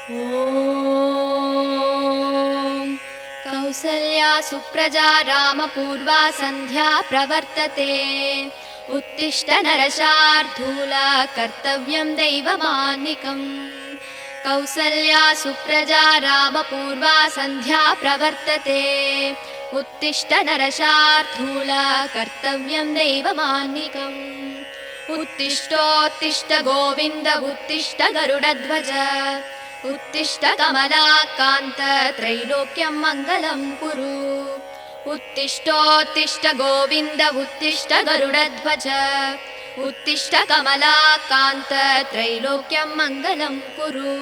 ॐ कौसल्या सुप्रजा रामपूर्वा सन्ध्या प्रवर्तते। उत्तिष्ठ नरशार्दूला कर्तव्यं दैवमान्निकम्। कौसल्या सुप्रजा रामपूर्वा सन्ध्या प्रवर्तते। उत्तिष्ठ नरशार्दूला कर्तव्यं दैवमान्निकम्। उत्तिष्ठोत्तिष्ठ गोविन्द उत्तिष्ठ गरुडध्वज। उत्तिष्ठ कमलाकान्त त्रैलोक्यं मङ्गलं कुरु। उत्तिष्ठोत्तिष्ठ गोविन्द उत्तिष्ठ गरुडध्वज। उत्तिष्ठ कमलाकान्त त्रैलोक्यं मङ्गलं कुरु।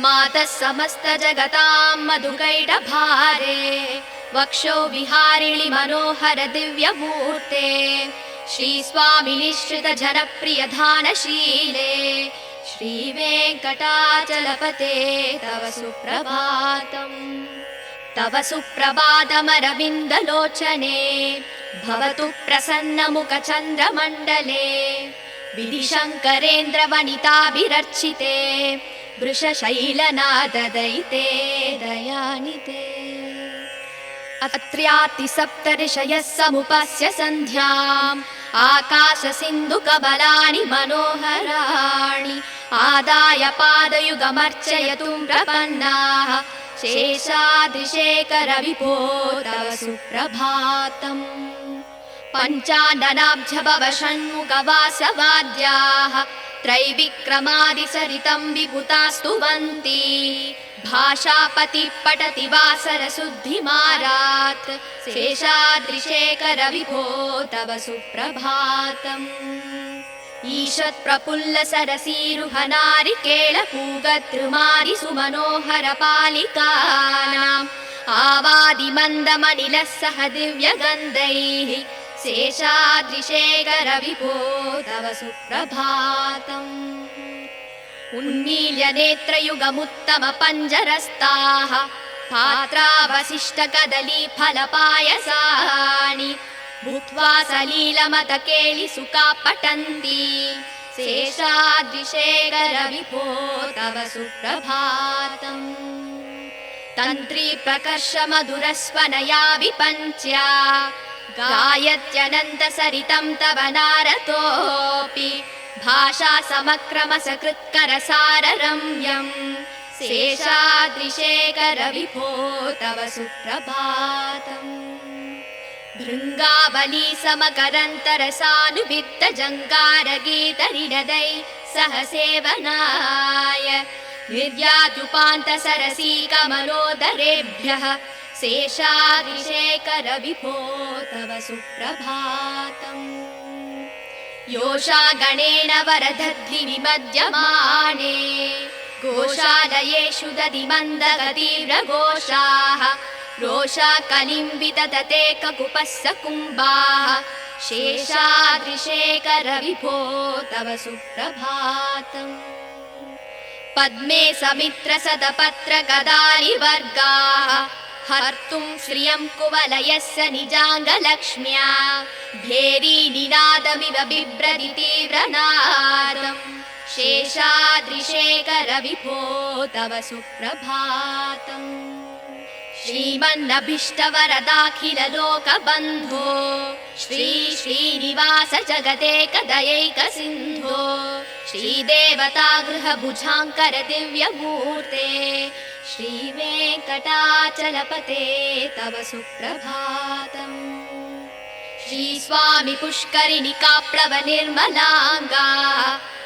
मातः समस्त जगतां मधुकैटभारे। वक्षो विहारिणि मनोहर दिव्यमूर्ते। श्रीस्वामिनि श्रित जनप्रियधानशीले। श्रीवेङ्कटाचलपते तव सुप्रभातम्। तव सुप्रभातमरविन्दलोचने। भवतु प्रसन्नमुखचन्द्रमण्डले। विधिशङ्करेन्द्रवनिताभिरर्चिते। वृषशैलनाददयिते दयानिते। अत्र्यातिसप्तऋषयः समुपस्य सन्ध्याम्। आकाशसिन्धुकमलानि मनोहराणि। आदाय पादयुगमर्चयतुं प्रपन्नाः। शेषाद्रिशेखर विभो तव सुप्रभातम्। पञ्चाननाब्जभव षण्मुखवासवाद्याः। त्रैविक्रमादिसरितं विभुतास्तुवन्ति। भाषापतिः पठति वासरशुद्धिमारात्। शेषाद्रिशेखर विभो तव सुप्रभातम्। ईषत्प्रफुल्ल सरसीरुहनारिकेळपूगतृमारि सुमनोहर पालिकानाम्। आवादिमन्दमनिलः सह दिव्यगन्धैः। शेषाद्रिशेखर विभो तव सुप्रभातम्। उन्मील्य नेत्रयुगमुत्तम पञ्जरस्ताः। पात्रावशिष्ट कदली फलपायसानि। भूत्वा सलीलमतकेलिसुखा पठन्ति। शेषाद्रिशेखर विभो तव सुप्रभातम्। तन्त्री प्रकर्ष मधुरस्वनया विपञ्च्या। गायत्यनन्तसरितं तव नारतोऽपि। भाषा समक्रमसकृत्करसाररम्यम्। शेषाद्रिशेखर विभो तव सुप्रभातम्। भृङ्गावली समकरन्तरसानुवित्त जङ्कारगीतनिनदै सह सेवनाय। निर्याद्युपान्त सरसी कमलोदरेभ्यः। शेषाद्रिशेखर विभो तव सुप्रभातम्। योषागणेन वरदध्नि विमध्यमाने। गोशालयेषु दधिमन्दगतीव्रघोषाः। रोषा कलिम्बिततते ककुपस्स कुम्भाः। शेषाद्रिशेखर विभो तव सुप्रभातम्। पद्मे समित्र सदपत्र गदारिवर्गाः। हर्तुं श्रियं कुवलयस्य निजाङ्गलक्ष्म्या। भेरी निनादमिव बिभ्रति तीव्रनादम्। शेषाद्रिशेखर विभो तव सुप्रभातम्। श्रीमन्नभीष्टवरदाखिल लोकबन्धो। श्री श्रीनिवास जगदेकदयैक सिन्धो। श्रीदेवतागृह भुजाङ्कर दिव्यमूर्ते। श्रीवेङ्कटाचलपते तव सुप्रभातम्। श्रीस्वामि पुष्करिणिकाप्लव निर्मलाङ्गा।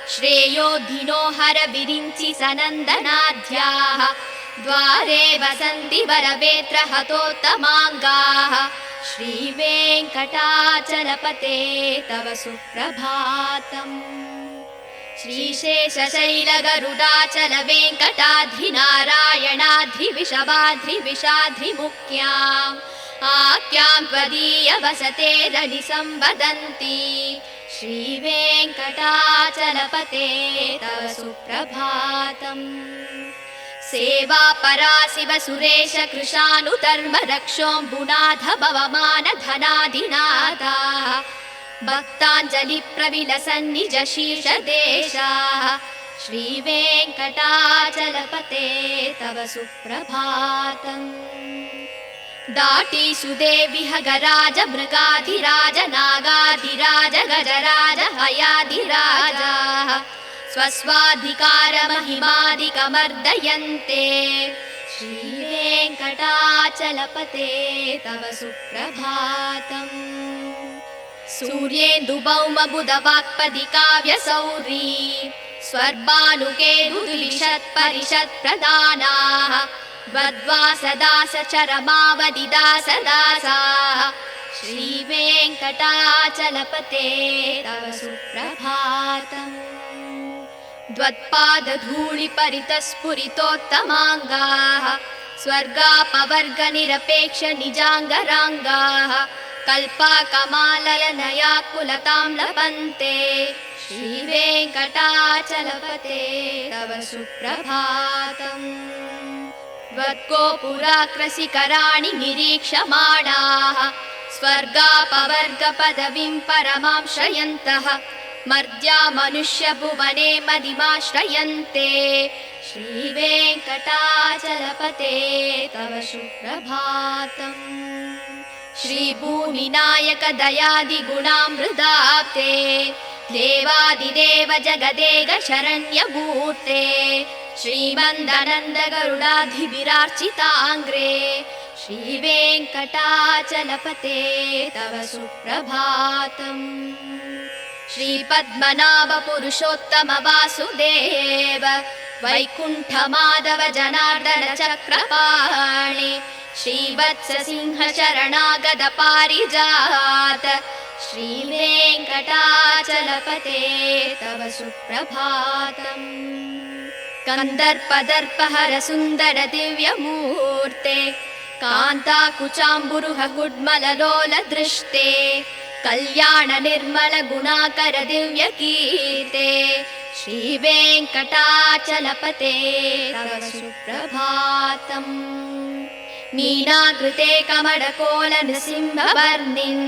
श्रेयोधिनो हर विरिञ्चि सनन्दनाद्याः। द्वारे वसन्ति वरवेत्र हतोत्तमाङ्गाः। श्रीवेङ्कटाचलपते तव सुप्रभातम्। श्रीशेषशैलगरुडाचल वेङ्कटाद्रिनारायणाद्रिविषवाद्रिविषाद्रिमुख्याम्। आख्यां त्वदीय वसते रनिसंवदन्ति। श्रीवेङ्कटाचलपते तव सुप्रभातम्। सेवा परा शिव सुरेश कृशानुधर्म रक्षोऽम्बुनाथ भवमान धनाधिनाथाः। भक्ताञ्जलि प्रविलसन्निज शीर्षदेशाः। श्रीवेङ्कटाचलपते तव सुप्रभातम् दाटीषु देवि हगराज मृगाधिराज नागाधिराज गजराज हयाधिराजाः स्वस्वाधिकारमहिमादिकमर्दयन्ते श्रीवेङ्कटाचलपते तव सुप्रभातम् सूर्येन्दुभौमबुधवाक्पदि काव्यसौरी स्वर्भानुकेतुद्विषत्परिषत्प्रदानाः वद्वासदासचरमावदिदासदासाः श्रीवेङ्कटाचलपते तव सुप्रभातम् द्वत्पादधूलिपरितस्फुरितोत्तमाङ्गाः स्वर्गापवर्गनिरपेक्षनिजाङ्गराङ्गाः कल्पाकमाललनयाकुलतां लभन्ते श्रीवेङ्कटाचलपते तव सुप्रभातम् त्वद्गोपुराग्रशिखराणि निरीक्षमाणाः स्वर्गापवर्गपदवीं परमां श्रयन्तः मर्त्या मनुष्यभुवने मदिमाश्रयन्ते श्रीवेङ्कटाचलपते तव सुप्रभातम् श्रीभूमिनायक दयादिगुणामृताब्धे देवादिदेव जगदेक शरण्यमूर्ते श्रीमन्दनन्द गरुडाधिभिरार्चिताङ्ग्रे श्रीवेङ्कटाचलपते तव सुप्रभातम् श्रीपद्मनाभ पुरुषोत्तम वासुदेव वैकुण्ठमाधव जनार्दन चक्रपाणि श्रीवत्स सिंह शरणागत पारिजात श्रीवेङ्कटाचलपते तव सुप्रभातम् कन्दर्पदर्पहर सुन्दर दिव्यमूर्ते कान्ताकुचाम्बुरुह गुड्मललोल दृष्टे कल्याण निर्मल गुणाकर दिव्यकीर्ते श्रीवेङ्कटाचलपते तव सुप्रभातम् मीनाकृते कमलकोल नृसिंहवर्णिन्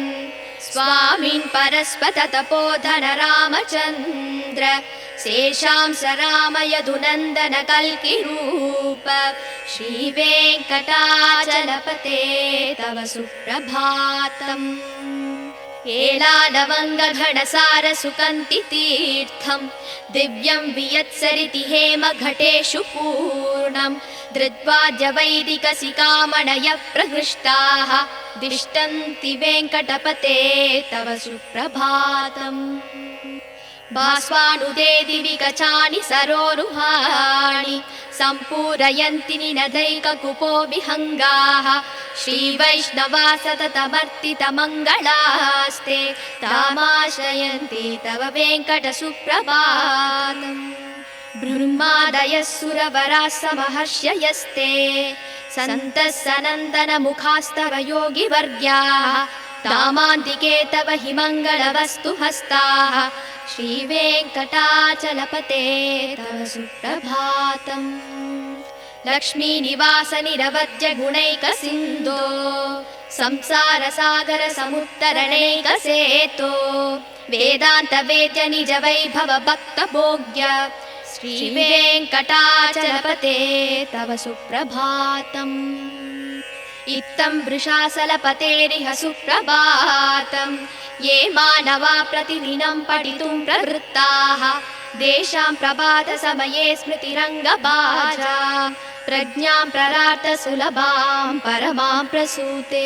स्वामिन् परस्पत तपोधन रामचन्द्र शेषांस राम यदुनन्दन कल्किरूप श्रीवेङ्कटाचलपते तव सुप्रभातम् एलालवङ्गघनसार सुकन्ति तीर्थम् दिव्यं वियत्सरिति हेम घटेषु पूर्णम् धृत्वाद्य वैदिकसिकामणयः प्रहृष्टाः दिष्टन्ति वेङ्कटपते तव सुप्रभातम् भास्वानुदे दिवि कचानि सरोरुहाणि सम्पूरयन्ति निनदैककुपो विहङ्गाः श्रीवैष्णवा सततमर्तितमङ्गलास्ते तामाश्रयन्ति तव वेङ्कटसुप्रभातम् ब्रह्मादयः सुरवराः समहर्षयस्ते सन्तः सनन्दनमुखास्तव योगिवर्याः तामान्तिके तव हि मङ्गलवस्तु हस्ताः श्रीवेङ्कटाचलपते तव सुप्रभातम् लक्ष्मीनिवास निरवद्य गुणैकसिन्धो संसारसागर समुत्तरणैकसेतो वेदान्त वेद्य निज वैभव भक्तभोग्य श्रीवेङ्कटाचलपते तव सुप्रभातम् इत्थं वृषाचलपतेरिह सुप्रभातम् ये मानवा प्रतिदिनं पठितुं प्रवृत्ताः तेषां प्रभातसमये स्मृतिरङ्गभाजा प्रज्ञां प्ररार्थ सुलभां परमां प्रसूते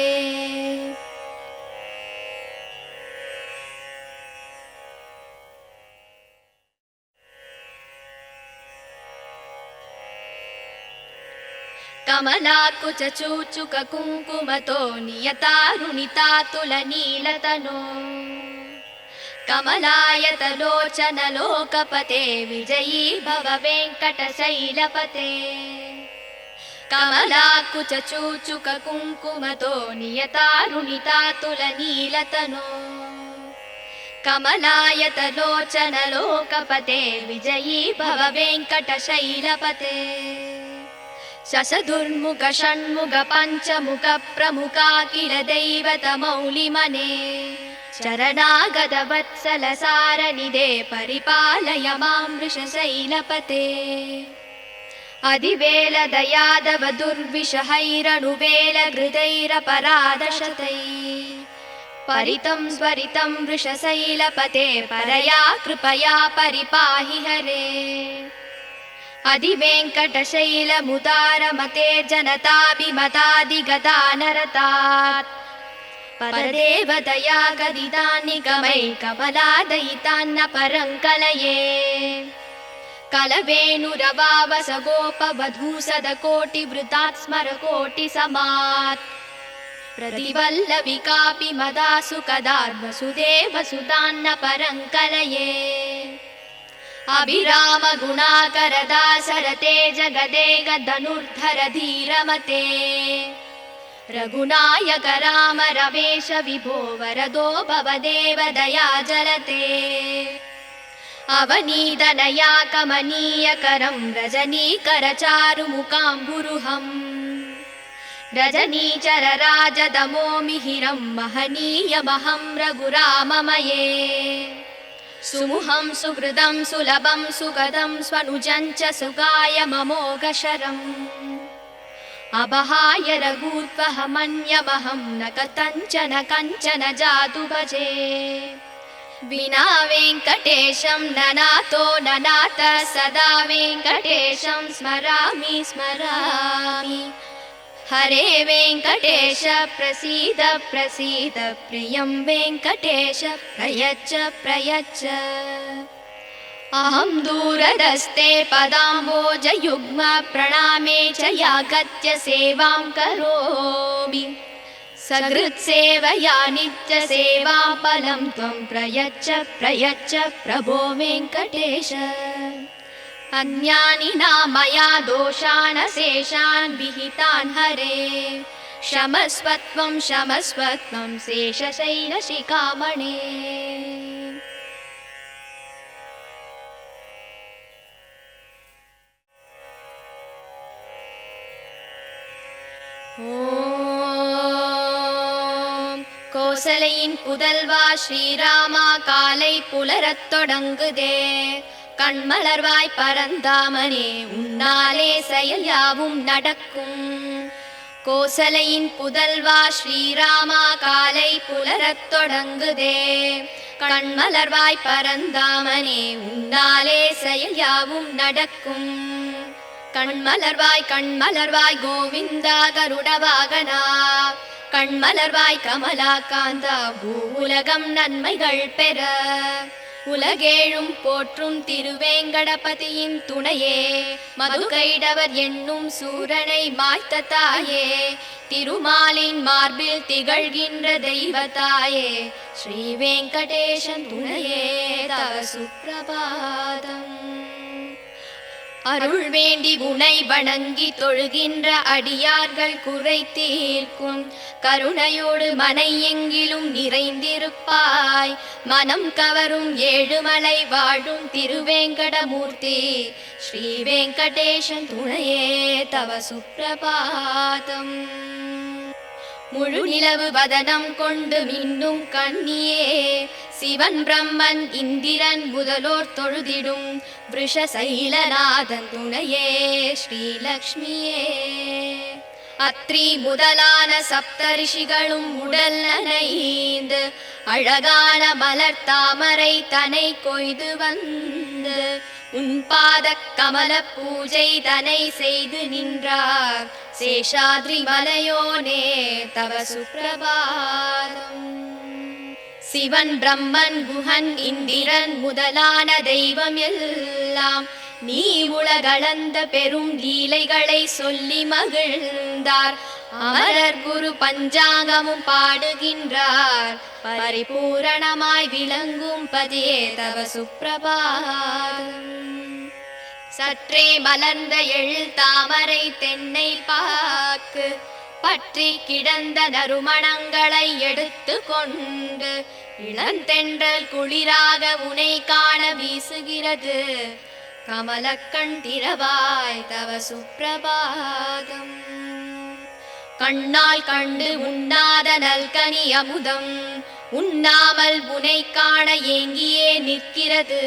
कमलाकुचूचुक कुङ्कुमतो नियतारुणितातुलनीलतनो कमलायतलोचन लोकपते विजयी भव वेङ्कटशैलपते कमलाकुचूचुक कुङ्कुमतो नियतारुणितातुलनीलतनो कमलायतलोचन लोकपते विजयी भव वेङ्कटशैलपते शशदुर्मुख षण्मुख पञ्चमुख प्रमुखाखिल दैवतमौलिमने चरणागतवत्सलसारनिधे परिपालय मां वृषशैलपते अधिवेलदयादव दुर्विषहैरनुवेलहृदैरपराधशतैः परितं स्वरितं वृषशैलपते परया कृपया परिपाहि हरे अधिवेङ्कटशैलमुदारमते जनताभिमतादिगदानरतात् परदेवतया गदितान्निगमै कमलादयितान्न परं कलये कलवेणुरवावस गोपवधूसदकोटिवृतात् स्मरकोटिसमात् प्रतिवल्लविकापि मदासु कदार्वसुदेवसुतान्न परं कलये अभिरामगुणाकरदासरते जगदेकधनुर्धर धीरमते रघुनायक राम रमेश विभो वरदो भवदेव दयाजलते अवनीतनया कमनीयकरं रजनीकरचारुमुकाम्बुरुहम् रजनीचरराजदमो मिहिरं महनीयमहं रघुराममये सुमुहं सुहृदं सुलभं सुगदं स्वनुजं च सुगाय ममोघशरम् अबहाय रघूत्वहमन्यमहं न कथञ्चन जातु भजे विना वेङ्कटेशं ननातो ननाथ सदा वेङ्कटेशं स्मरामि स्मरामि हरे वेङ्कटेश प्रसीद प्रसीद प्रियं वेङ्कटेश प्रयच्छ प्रयच्छ अहं दूरदस्ते पदाम्बोजयुग्म प्रणामे च यागत्य सेवां करोमि सकृत्सेवया नित्यसेवां फलं त्वं प्रयच्छ प्रयच्छ प्रभो वेङ्कटेश अन्यानि नामया दोषान् शेषान् विहितान् हरे क्षमस्वत्वं शेषशैलशिखामणे ஓம் கோசலையின் புதல்வா ஸ்ரீராமா காலை புலரத் தொடங்குதே கண்மலர்வாய் பரந்தாமனே உன்னாலே செயல் யாவும் நடக்கும் கோசலையின் புதல்வா ஸ்ரீராமா காலை புலரத் தொடங்குதே கண்மலர்வாய் பரந்தாமனே உன்னாலே செயல் யாவும் நடக்கும் கண்மலர்வாய் கோவிந்தா கருடவாகனா கண்மலர்வாய் கமலாகாந்தா பூவுலகம் நன்மைகள் பெற உலகேழும் போற்றும் திருவேங்கடபதியின் துணையே மதுகைடவர் என்னும் சூரனை மாய்த்த தாயே திருமாலின் மார்பில் திகழ்கின்ற தெய்வத்தாயே ஸ்ரீ வெங்கடேசன் துணையே தவ சுப்பிரபாதம் அருள் வேண்டி உனை வணங்கி தொழுகின்ற அடியார்கள் குறை தீர்க்கும் கருணையோடு மனை எங்கிலும் நிறைந்திருப்பாய் மனம் கவரும் ஏழுமலை வாழும் திருவேங்கடமூர்த்தி ஸ்ரீ வெங்கடேசன் துணையே தவ சுப்பிரபாதம் முழு நிலவு வதனம் கொண்டு மின்னும் கண்ணியே சிவன் பிரம்மன் இந்திரன் முதலோர் தொழுதிடும் விருஷசைலநாதன் துணையே ஸ்ரீலக்ஷ்மியே அத்ரி முதலான சப்தரிஷிகளும் உடல் நனைந்து அழகான மலர் தாமரை தனை கொய்து வந்து உன் பாத கமல பூஜை தனை செய்து நின்றார் சேஷாத்ரி மலையோனே தவ சுப்பிரபாதம் சிவன் பிரம்மன் குஹன் இந்திரன் முதலான தெய்வம் எல்லாம் நீ உலகளந்த பெரும் லீலைகளை சொல்லி மகிழ்ந்தார் அமரர் குரு பஞ்சாங்கமும் பாடுகின்றார் பரிபூரணமாய் விளங்கும் பதியே தவ சுப்பிரபாதம் சற்றே மலர்ந்த எழில் தாமரை தென்னை பாக்கு பற்றி கிடந்த நறுமணங்களை எடுத்து கொண்டு இளந்தென்றல் குளிராக உனை காண வீசுகிறது கமலக்கண் திறவாய் தவ சுப்பிரபாதம் கண்ணால் கண்டு உண்ணாத நல்கனி அமுதம் உண்ணாமல் உனை காண ஏங்கியே நிற்கிறது.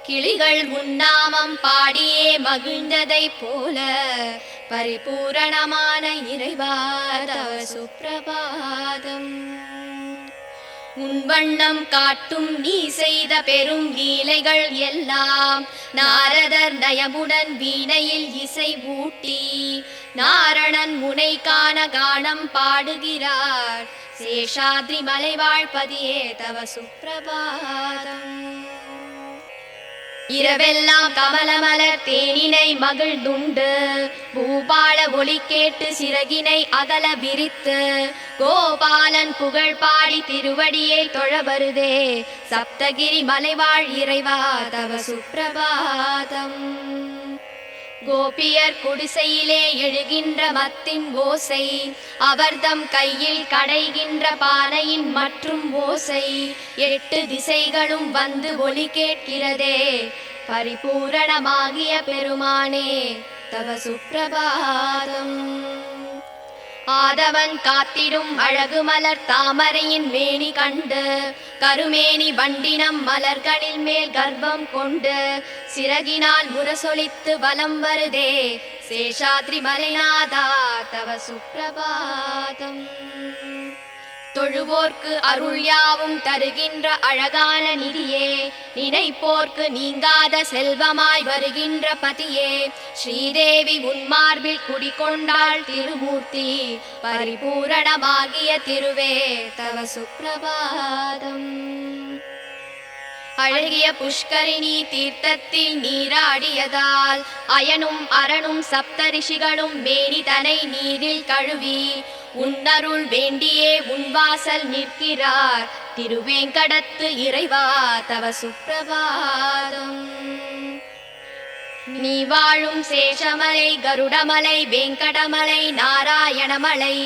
கிளிகள் உன்னாமம் பாடியே மகிழ்ந்ததை போல பரிபூரணமான இறைவா தவ சுப்பிரபாதம். உன் வண்ணம் காட்டும் நீ செய்த பெரும் லீலைகள் எல்லாம் நாரதர் நயமுடன் வீணையில் இசை ஊட்டி நாரணன் முனை காண கானம் பாடுகிறார். சேஷாத்ரி மலைவாழ்பதியே தவ சுப்பிரபாதம். இரவெல்லாம் கமலமலர் தேனினை மகிழ்ந்துண்டு பூபால ஒளி கேட்டு சிறகினை அகல விரித்து கோபாலன் புகழ் பாடி திருவடியை தொழ வருதே சப்தகிரி மலைவாழ் இறைவா தவ சுப்பிரபாதம். கோபியர் குடிசையிலே எழுகின்ற மத்தின் ஓசை அவர்தம் கையில் கடைகின்ற பானையின் மற்றும் ஓசை 8 திசைகளும் வந்து ஒலி கேட்கிறதே பரிபூரணமாகிய பெருமானே தவ சுப்பிரபாதம். ஆதவன் காத்திடும் அழகு மலர் தாமரையின் மேனி கண்டு கருமேனி வண்டினம் மலர்களில் மேல் கர்ப்பம் கொண்டு சிறகினால் முரசொலித்து வலம் வருதே சேஷாத்ரி மலைநாதா தவ சுப்பிரபாதம். தொழுவோர்க்கு அருள் யாவும் தருகின்ற அழகான நிதியே நினைப்போர்க்கு நீங்காத செல்வமாய் வருகின்ற பதியே ஸ்ரீதேவி உன்மார்பில் குடிகொண்டாள் திருமூர்த்தி பரிபூரணமாகிய திருவே தவ சுப்பிரபாதம். அழகிய புஷ்கரிணி தீர்த்தத்தில் நீராடியதால் அயனும் அரணும் சப்தரிஷிகளும் மேனி தனை நீரில் கழுவி உன்னருள் வேண்டியே உன்வாசல் நிற்கிறார் திருவேங்கடத்து இறைவா தவ சுப்பிரபாதம். நீ வாழும் சேஷமலை கருடமலை வெங்கடமலை நாராயணமலை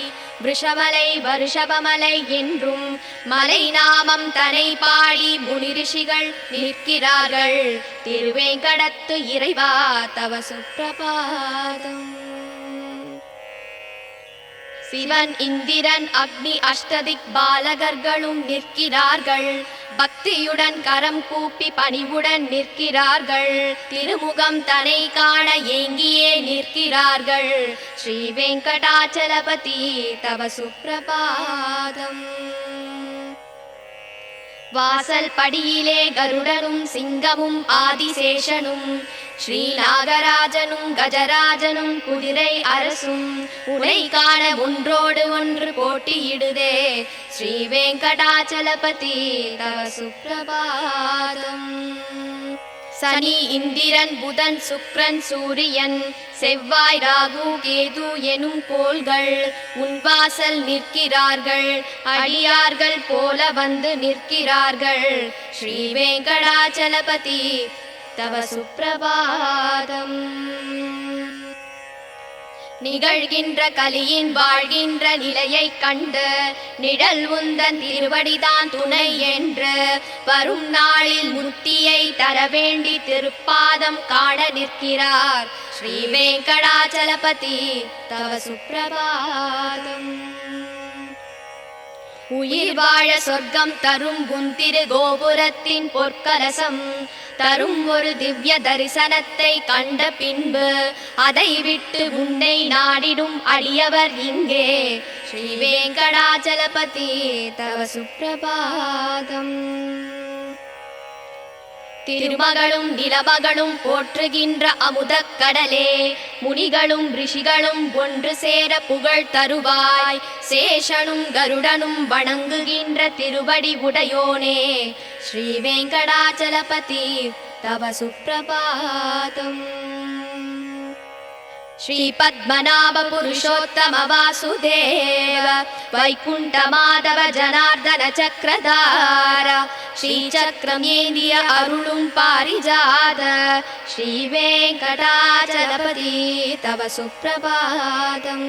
விஷமலை வருஷபமலை என்றும் மலை நாமம் தனை பாடி முனிரிஷிகள் நிற்கிறார்கள் திருவேங்கடத்து இறைவா தவ சுப்பிரபாதம். சிவன் இந்திரன் அக்னி அஷ்டதிக் பாலகர்களும் நிற்கிறார்கள் பக்தியுடன் கரம் கூப்பி பணிவுடன் நிற்கிறார்கள் திருமுகம் தனை காண ஏங்கியே நிற்கிறார்கள் ஸ்ரீ வெங்கடாச்சலபதி தவ சுப்பிரபாதம். வாசல் படியிலே கருடனும் சிங்கமும் ஆதிசேஷனும் ஸ்ரீ நாகராஜனும் கஜராஜனும் குதிரை அரசும் உனை காண ஒன்றோடு ஒன்று போட்டியிடுதே ஸ்ரீ வெங்கடாச்சலபதி தவ சுப்பிரபாதம். சனி இந்திரன் புதன் சுக்ரன் சூரியன் செவ்வாய் ராகு கேது எனும் கோள்கள் உன்வாசல் நிற்கிறார்கள் அடியார்கள் போல வந்து நிற்கிறார்கள் ஸ்ரீ வெங்கடாச்சலபதி தவ சுப்பிரபாதம். நிகழ்கின்ற கலியின் வாழ்கின்ற நிலையை கண்டு நிழல் உந்தன் திருவடிதான் துணை என்று வரும் நாளில் முக்தியை தர வேண்டி திருப்பாதம் காண நிற்கிறார் ஸ்ரீ வெங்கடாச்சலபதி தவ சுப்பிரபாதம். உயிர் வாழ சொர்க்கம் தரும் உன் திரு கோபுரத்தின் பொற்கலசம் தரும் ஒரு திவ்ய தரிசனத்தை கண்ட பின்பு அதை விட்டு உன்னை நாடிடும் அடியவர் இங்கே ஸ்ரீ வெங்கடாச்சலபதி தவ சுப்பிரபாதம். திருமகளும் நிலமகளும் போற்றுகின்ற அமுதக் கடலே முனிகளும் ரிஷிகளும் ஒன்று சேர புகழ் தருவாய் சேஷனும் கருடனும் வணங்குகின்ற திருவடி உடையோனே ஸ்ரீ வெங்கடாச்சலபதி தவ சுப்பிரபாதம். ஸ்ரீ பத்மநாப புருஷோத்தம வாசுதேவ வைகுண்ட மாதவ ஜனார்தன சக்கரதார ஸ்ரீ சக்கரம் ஏந்திய அருளும் பாரிஜாத ஸ்ரீ வெங்கடாச்சலபதி தவ சுப்பிரபாதம்.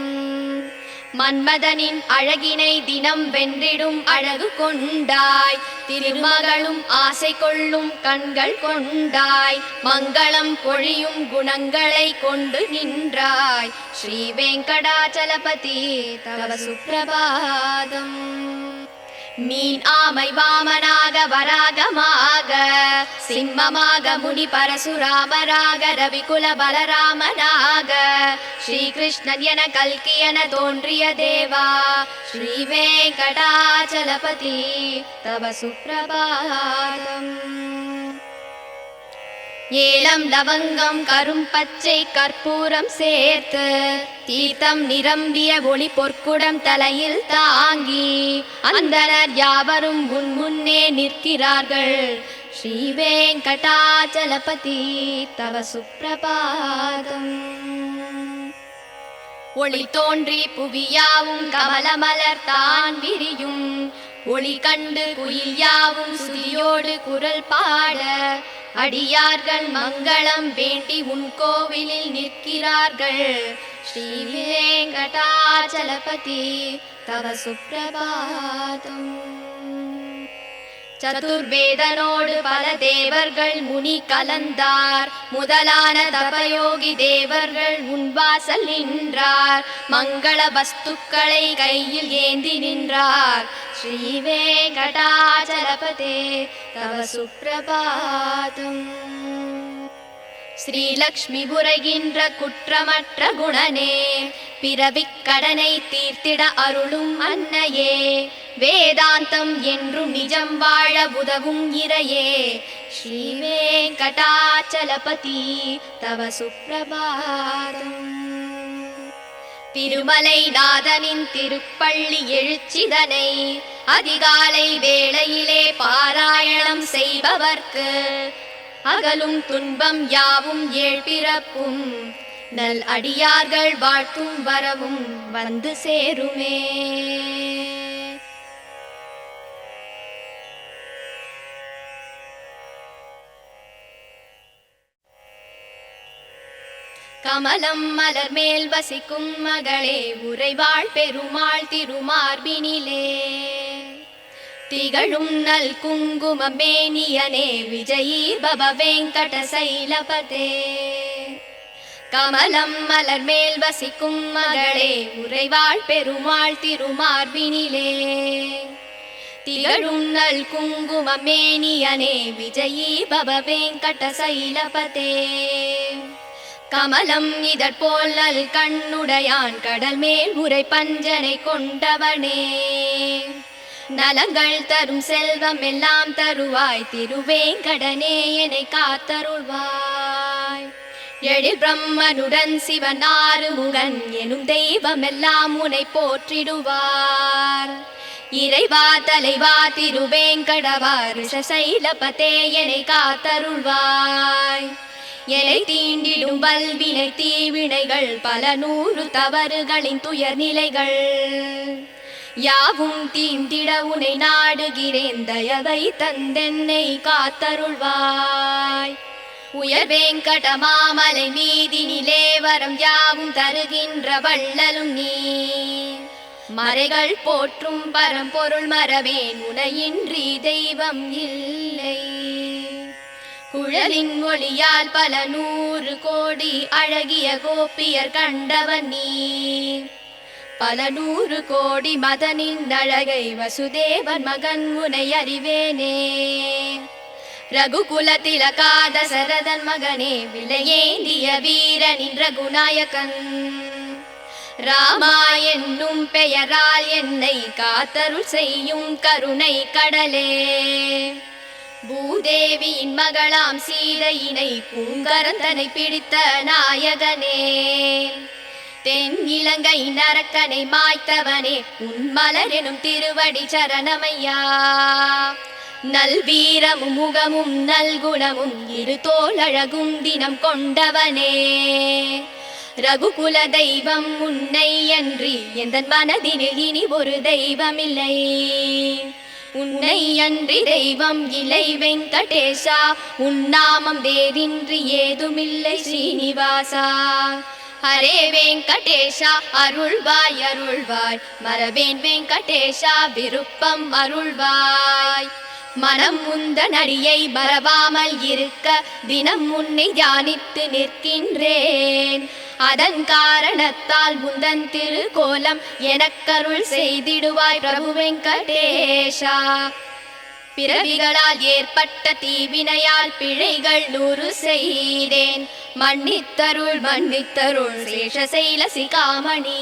மன்மதனின் அழகினை தினம் வென்றிடும் அழகு கொண்டாய் திருமகளும் ஆசை கொள்ளும் கண்கள் கொண்டாய் மங்களம் பொழியும் குணங்களை கொண்டு நின்றாய் ஸ்ரீ வெங்கடாச்சலபதி தவ சுப்பிரபாதம். மீன் ஆமை வாமனாக வராகமாக சிம்மமாக முனி பரசுராமராக ரவிகுல பலராமனாக ஸ்ரீகிருஷ்ணன் என கல்கி என தோன்றிய தேவா ஸ்ரீ வெங்கடாச்சலபதி தவ சுப்ரபாதம். ஏலம் லவங்கம் கரும் பச்சை கற்பூரம் சேர்த்து தீர்த்தம் நிரம்பிய ஒளி பொற்குடம் தலையில் தாங்கி அந்தனர் யாவரும் முன்னே நிற்கிறார்கள். ஸ்ரீ வெங்கடாச்சலபதி தவ சுப்ரபாதம். ஒளி தோன்றி புவியாவும் கமலமலர் தான் விரியும் ஒளி கண்டு குயில் யாவும் சுதியோடு குரல் பாட அடியார்கள் மங்களம் வேண்டி உன் கோவிலில் நிற்கிறார்கள். ஸ்ரீ வெங்கடாச்சலபதி தவ சுப்ரபாதம். சதுர்வேதனோடு பல தேவர்கள் முனி கலந்தார் முதலான தபயோகி தேவர்கள் உன்வாசல் நின்றார் மங்கள வஸ்துக்களை கையில் ஏந்தி நின்றார். ஸ்ரீ வெங்கடாச்சலபதி தவ சுப்ரபாதம். ஸ்ரீலக்ஷ்மி புரைகின்ற குற்றமற்ற குணனே பிறவிக் கடனை தீர்த்திட அருளும் அன்னையே வேதாந்தம் என்றும் நிஜம் வாழ உதவும் இறையே. ஸ்ரீ வெங்கடாச்சலபதி தவ சுப்ரபாதம். திருமலை நாதனின் திருப்பள்ளி எழுச்சிதனை அதிகாலை வேளையிலே பாராயணம் செய்பவர்க்கு அகலும் துன்பம் யாவும் ஏழ்பிறப்பும் நல் அடியார்கள் வாழ்த்தும் வரவும் வந்து சேருமே. கமலம் மலர் மேல் வசிக்கும் மகளே உறைவாள் பெருமாள் திருமார்பினிலே திகழும் நல் குங்குமம் மேனியனே விஜயீ பவ வெங்கட சைலபதே. கமலம் மலர் மேல் வசிக்கும் மகளே உறைவாள் பெருமாள் திருமார்பினிலே திகழும் நல் குங்குமம் மேனியனே விஜயீ பவ வெங்கட சைலபதே. கமலம் இதற்போல் நல் கண்ணுடையான் கடல் மேல் உரை பஞ்சனை கொண்டவனே நலங்கள் தரும் செல்வம் எல்லாம் தருவாய் திருவேங்கடனே என்னை காத்தருள்வாய். எழில் பிரம்மனுடன் சிவன் ஆறுமுகன் எனும் தெய்வம் எல்லாம் உன்னை போற்றிடுவார். இறைவா தலைவா திருவேங்கடவா ரிஷசைலபதே என்னை காத்தருள்வாய். எலை தீண்டிடும் வல்வினை தீவினைகள் பல நூறு தவறுகளின் துயர் நிலைகள் யாவும் தீண்டிட உனை நாடுகிறேன் தயவை தந்தென்னை காத்தருள்வாய். உயர் வெங்கட மாமலை மீதினிலே வரம் யாவும் தருகின்ற வள்ளலும் நீ மறைகள் போற்றும் பரம்பொருள் மறவேன் உனையின்றி தெய்வம் இல்லை. குழலின் ஒளியால் பல நூறு கோடி அழகிய கோபியர் கண்டவன் நீ பல நூறு கோடி மதனின் அழகை வசுதேவன் மகன் உனை அறிவேனே. ரகுகுல திலகாத சரதன் மகனே விலையேந்திய வீரனின் ரகுநாயகன் ராமா என்னும் பெயரால் என்னை காத்தருள் செய்யும் கருணை கடலே. பூதேவியின் மகளாம் சீதையினை பூங்கரந்தனை பிடித்த நாயகனே தென் இலங்கை நரக்கனை மாய்த்தவனே உன் மலர் எனும் திருவடி சரணமையா. நல்வீரமும் முகமும் நல்குணமும் இரு தோளழகும் தினம் கொண்டவனே ரகுகுல தெய்வம் உன்னை அன்றி எந்தன் மனதினில் இனி ஒரு தெய்வமில்லை. உன்னை அன்றி தெய்வம் இலை வெங்கடேஷா உன் நாமம் வேறின்றி ஏதுமில்லை ஸ்ரீனிவாசா. ஹரே வெங்கடேஷா அருள்வாய் அருள்வாய் மரவேன் வெங்கடேஷா விருப்பம் அருள்வாய். மனம் முந்தன் அடியை மறவாமல் இருக்க தினம் உன்னை தியானித்து நிற்கின்றேன். அதன் காரணத்தால் முந்தன் திருக்கோலம் எனக்கருள் செய்திடுவாய் பிரபு வெங்கடேஷா. பிறவிகளால் ஏற்பட்ட தீவினையால் பிழைகள் 100 செய்தேன், மன்னித்தருள் மன்னித்தருள் சேஷசைல சிகாமணி.